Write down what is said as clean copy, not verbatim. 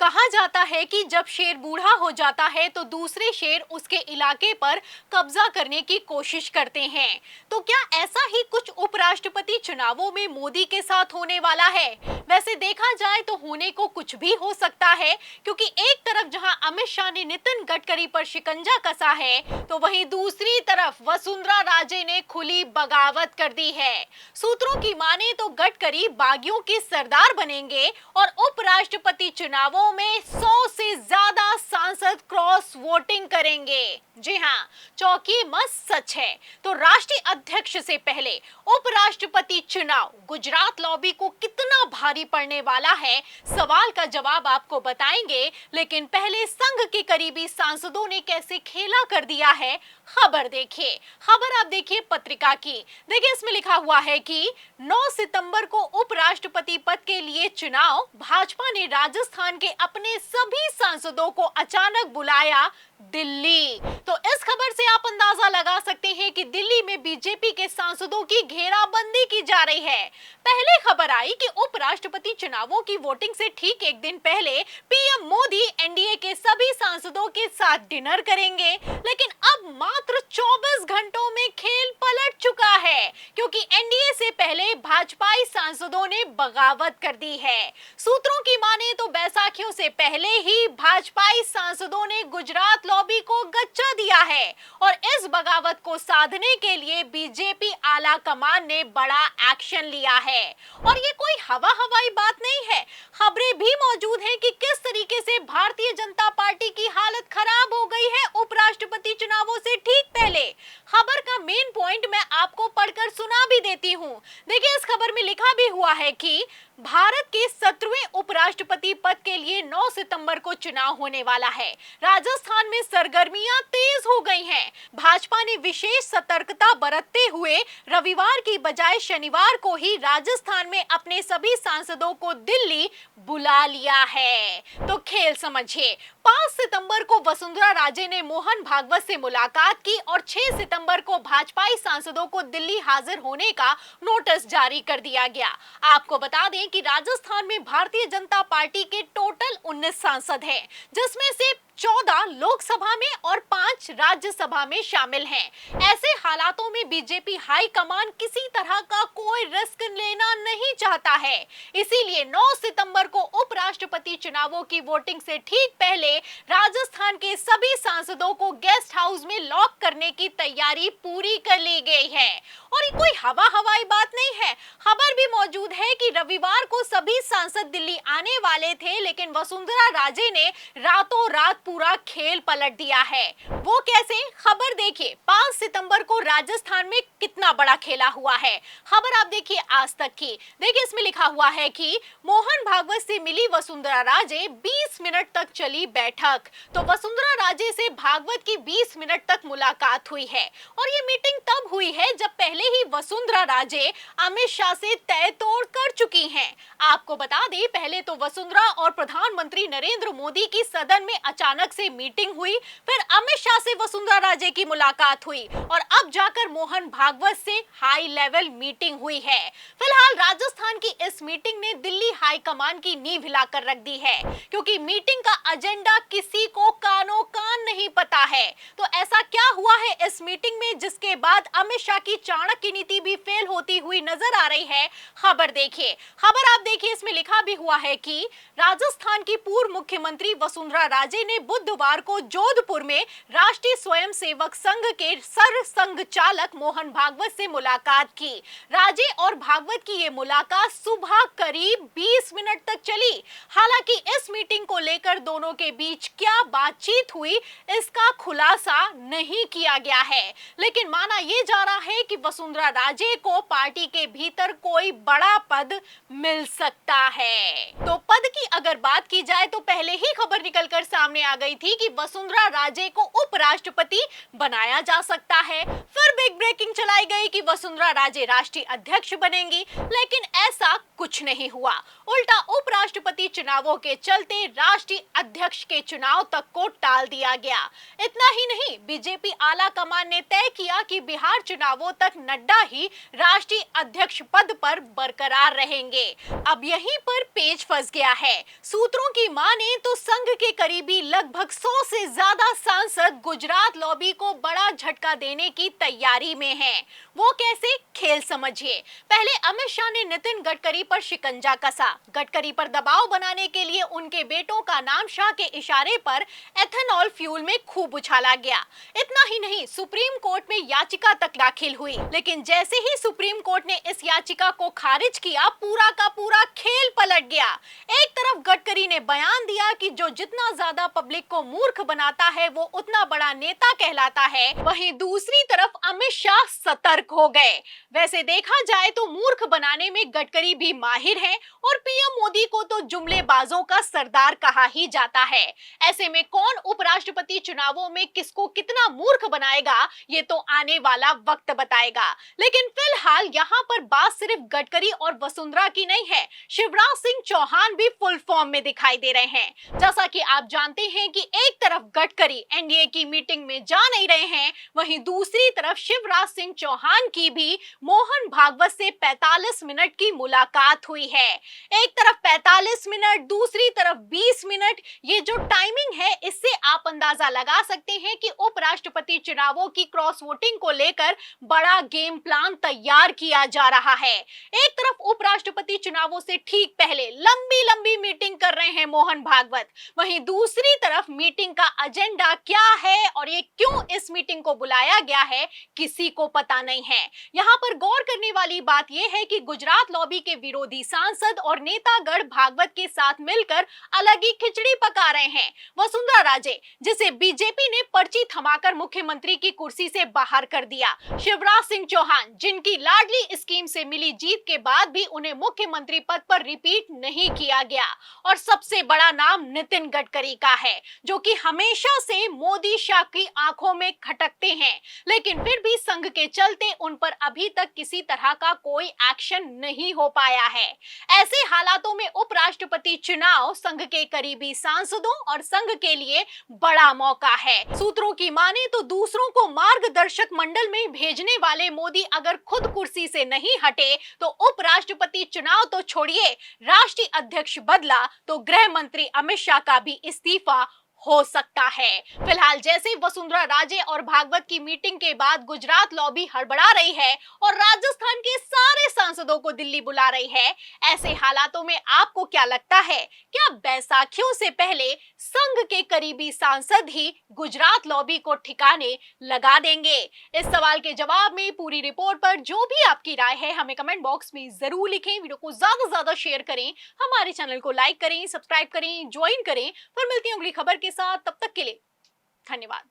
कहा जाता है कि जब शेर बूढ़ा हो जाता है तो दूसरे शेर उसके इलाके पर कब्जा करने की कोशिश करते हैं। तो क्या ऐसा ही कुछ उपराष्ट्रपति चुनावों में मोदी के साथ होने वाला है? वैसे देखा जाए तो होने को कुछ भी हो सकता है, क्योंकि एक तरफ जहां अमित शाह ने नितिन गडकरी पर शिकंजा कसा है, तो वहीं दूसरी तरफ वसुंधरा राजे ने खुली बगावत कर दी है। सूत्रों की माने तो गडकरी बागियों के सरदार बनेंगे और उपराष्ट्रपति चुनावों में 100 से ज्यादा सांसद क्रॉस वोटिंग करेंगे। जी हाँ, चौंकिए मत, सच है। तो राष्ट्रीय अध्यक्ष से पहले उपराष्ट्रपति चुनाव गुजरात लॉबी को कितना भारी पड़ने वाला है, सवाल का जवाब आपको बताएंगे। लेकिन पहले संघ के करीबी सांसदों ने कैसे खेला कर दिया है, खबर देखिए। खबर आप देखिए पत्रिका की। देखिए इसमें लिखा हुआ है कि 9 सितंबर को उपराष्ट्रपति पद के लिए चुनाव, भाजपा ने राजस्थान के अपने सभी सांसदों को अचानक बुलाया दिल्ली। तो इस खबर से आप अंदाजा लगा सकते हैं कि दिल्ली में बीजेपी के सांसदों की घेराबंदी की जा रही है। पहले खबर आई कि उपराष्ट्रपति चुनावों की वोटिंग से ठीक एक दिन पहले पीएम मोदी एनडीए के सभी सांसदों के साथ डिनर करेंगे, लेकिन अब मात्र 24 घंटों में खेल पलट चुका है, क्योंकि एनडीए से पहले भाजपाई सांसदों ने बगावत कर दी है। सूत्रों की माने तो बैसाखियों से पहले ही भाजपाई सांसदों ने गुजरात लॉबी को गच्चा दिया है और इस बगावत को साधने के लिए बीजेपी आला कमान ने बड़ा एक्शन लिया है। और ये कोई हवाई बात नहीं है, खबरें भी मौजूद हैं कि किस तरीके से भारतीय जनता पार्टी की हालत खराब हो गई है उपराष्ट्रपति चुनावों से ठीक पहले। खबर का मेन पॉइंट मैं आपको पढ़कर सुना भी देती हूं। देखिए इस खबर में लिखा भी हुआ है कि भारत के 17वें उपराष्ट्रपति पद के लिए 9 सितंबर को चुनाव होने वाला है। राजस्थान में सरगर्मियां तेज हो गई हैं। भाजपा ने विशेष सतर्कता बरतते हुए रविवार की बजाय शनिवार को ही राजस्थान में अपने सभी सांसदों को दिल्ली बुला लिया है। तो खेल समझिए, 5 सितंबर को वसुंधरा राजे ने मोहन भागवत से मुलाकात की और 6 सितंबर को भाजपाई सांसदों को दिल्ली हाजिर होने का नोटिस जारी कर दिया गया। आपको बता दें कि राजस्थान में भारतीय जनता पार्टी के टोटल 19 सांसद हैं, जिसमें से 14 लोकसभा में और 5 राज्यसभा में शामिल हैं। ऐसे हालातों में बीजेपी हाई कमान किसी तरह का कोई रिस्क लेना नहीं चाहता है। इसीलिए 9 सितंबर को उपराष्ट्रपति चुनावों की वोटिंग से ठीक पहले राजस्थान के सभी सांसदों को गेस्ट हाउस में लॉक करने की तैयारी पूरी कर ली गई है। और ये कोई हवाई बात नहीं है, खबर भी मौजूद है कि रविवार को सभी सांसद दिल्ली आने वाले थे, लेकिन वसुंधरा राजे ने रातों रात पूरा खेल पलट दिया है। वो कैसे, खबर देखिए। 5 सितंबर को राजस्थान में कितना बड़ा खेला हुआ है, खबर आप देखिए आज तक की। देखिए इसमें लिखा हुआ है कि मोहन भागवत से मिली वसुंधरा राजे, 20 मिनट तक चली बैठक। तो वसुंधरा राजे से भागवत की 20 मिनट तक मुलाकात हुई है और ये मीटिंग तब हुई है जब पहले ही वसुंधरा राजे अमित शाह से तय तोड़ कर चुकी हैं। आपको बता दें, पहले तो वसुंधरा और प्रधानमंत्री नरेंद्र मोदी की सदन में अचानक से मीटिंग हुई, फिर अमित शाह से वसुंधरा राजे की मुलाकात हुई और अब जाकर मोहन भागवत से हाई लेवल मीटिंग हुई है। फिलहाल राजस्थान की इस मीटिंग ने दिल्ली हाई कमान की नींव हिलाकर रख दी है, क्योंकि मीटिंग का एजेंडा किसी को कानो कान नहीं पता है। तो ऐसा क्या हुआ है इस मीटिंग में जिसके बाद अमित शाह की चाणक्य नीति भी फेल होती हुई नजर आ रही है, खबर देखिए। खबर आप देखिए, इसमें लिखा भी हुआ है कि राजस्थान की पूर्व मुख्यमंत्री वसुंधरा राजे ने बुधवार को जोधपुर में राष्ट्रीय स्वयंसेवक संघ के सर संघ चालक मोहन भागवत से मुलाकात की। राजे और भागवत की ये मुलाकात सुबह करीब 20 मिनट तक चली। हालांकि इस मीटिंग को लेकर दोनों के बीच क्या बातचीत हुई, इसका खुलासा नहीं किया गया है, लेकिन माना यह जा रहा है कि वसुंधरा राजे को पार्टी के भीतर कोई बड़ा पद मिल सकता है। तो पद की अगर बात की जाए तो पहले ही खबर निकलकर सामने आ गई थी कि वसुंधरा राजे को उपराष्ट्रपति बनाया जा सकता है। फिर बिग ब्रेकिंग चलाई गई कि वसुंधरा राजे राष्ट्रीय अध्यक्ष बनेंगी, लेकिन ऐसा कुछ नहीं हुआ। उल्टा उपराष्ट्रपति चुनावों के चलते राष्ट्रीय अध्यक्ष के चुनाव तक को टाल दिया गया। इतना ही नहीं, बीजेपी आला कमान ने तय किया कि बिहार चुनावों तक नड्डा ही राष्ट्रीय अध्यक्ष पद पर बरकरार रहेंगे। अब यहीं पर पेच फंस गया है। सूत्रों की माने तो संघ के करीबी लगभग 100 से ज्यादा सांसद गुजरात लॉबी को बड़ा झटका देने की तैयारी में हैं। वो कैसे, खेल समझिए। पहले अमित शाह ने नितिन गडकरी पर शिकंजा कसा। गडकरी पर दबाव बनाने के लिए उनके बेटों का नाम शाह के इशारे पर एथेनॉल फ्यूल में खूब उछाला गया। इतना ही नहीं, सुप्रीम कोर्ट में याचिका तक दाखिल हुई, लेकिन जैसे ही सुप्रीम कोर्ट ने इस याचिका को खारिज किया, पूरा का पूरा खेल पलट गया। एक तरफ गडकरी ने बयान दिया कि जो जितना ज्यादा पब्लिक को मूर्ख बनाता है वो उतना बड़ा नेता कहलाता है, वहीं दूसरी तरफ अमित शाह सतर्क हो गए। वैसे देखा जाए तो मूर्ख बनाने में गडकरी भी माहिर हैं और पीएम मोदी को तो जुमलेबाजों का सरदार कहा ही जाता है। ऐसे में कौन उपराष्ट्रपति चुनावों में किसको कितना मूर्ख बनाएगा, ये तो आने वाला वक्त बताएगा। लेकिन फिलहाल यहाँ पर बात सिर्फ गडकरी और वसुंधरा की नहीं है, शिवराज सिंह चौहान भी फुल फॉर्म में दिखाई दे रहे हैं। जैसा कि आप जानते हैं कि एक तरफ गडकरी एनडीए की मीटिंग में जा नहीं रहे हैं, वहीं दूसरी तरफ शिवराज सिंह चौहान की भी मोहन भागवत से 45 मिनट की मुलाकात हुई है। एक तरफ 45 मिनट, दूसरी तरफ 20 मिनट। ये जो टाइमिंग है, इससे आप अंदाजा लगा सकते हैं कि उपराष्ट्रपति चुनावों की क्रॉस वोटिंग को लेकर बड़ा गेम प्लान तैयार किया जा रहा है। एक तरफ उपराष्ट्रपति चुनावों से ठीक पहले लंबी लंबी मीटिंग कर रहे हैं मोहन भागवत, वहीं दूसरी तरफ मीटिंग का एजेंडा क्या है और ये क्यों इस मीटिंग को बुलाया गया है, किसी को पता नहीं है। यहाँ पर गौर करने वाली बात यह है कि गुजरात लॉबी के विरोधी सांसद और नेतागण भागवत के साथ मिलकर अलग ही खिचड़ी पका रहे हैं। वसुंधरा राजे, जिसे बीजेपी ने पर्ची थमाकर मुख्यमंत्री की कुर्सी से बाहर कर दिया, शिवराज सिंह चौहान, जिनकी लाडली स्कीम से मिली जीत के बाद भी उन्हें मुख्यमंत्री पद पर रिपीट नहीं किया गया, और सबसे बड़ा नाम नितिन गडकरी का है, जो कि हमेशा से मोदी शाह की आंखों में खटकते हैं, लेकिन फिर भी संघ के चलते उन पर अभी तक किसी तरह का कोई एक्शन नहीं हो पाया है। ऐसे हालातों में उपराष्ट्रपति चुनाव संघ के करीबी सांसदों और संघ के लिए बड़ा मौका है। सूत्रों की माने तो दूसरों को मार्गदर्शक मंडल में भेजने वाले मोदी अगर खुद कुर्सी से नहीं हटे तो उपराष्ट्रपति चुनाव तो छोड़िए, राष्ट्रीय अध्यक्ष बदला तो गृह मंत्री अमित शाह का भी इस्तीफा हो सकता है। फिलहाल जैसे वसुंधरा राजे और भागवत की मीटिंग के बाद गुजरात लॉबी हड़बड़ा रही है और राजस्थान के सारे सांसदों को दिल्ली बुला रही है, ऐसे हालातों में आपको क्या लगता है, क्या बैसाखियों से पहले संघ के करीबी सांसद ही गुजरात लॉबी को ठिकाने लगा देंगे? इस सवाल के जवाब में पूरी रिपोर्ट पर जो भी आपकी राय है हमें कमेंट बॉक्स में जरूर लिखें। वीडियो को ज्यादा से ज्यादा शेयर करें, हमारे चैनल को लाइक करें, सब्सक्राइब करें, ज्वाइन करें। फिर मिलती हूं अगली खबर के साथ, तब तक के लिए धन्यवाद।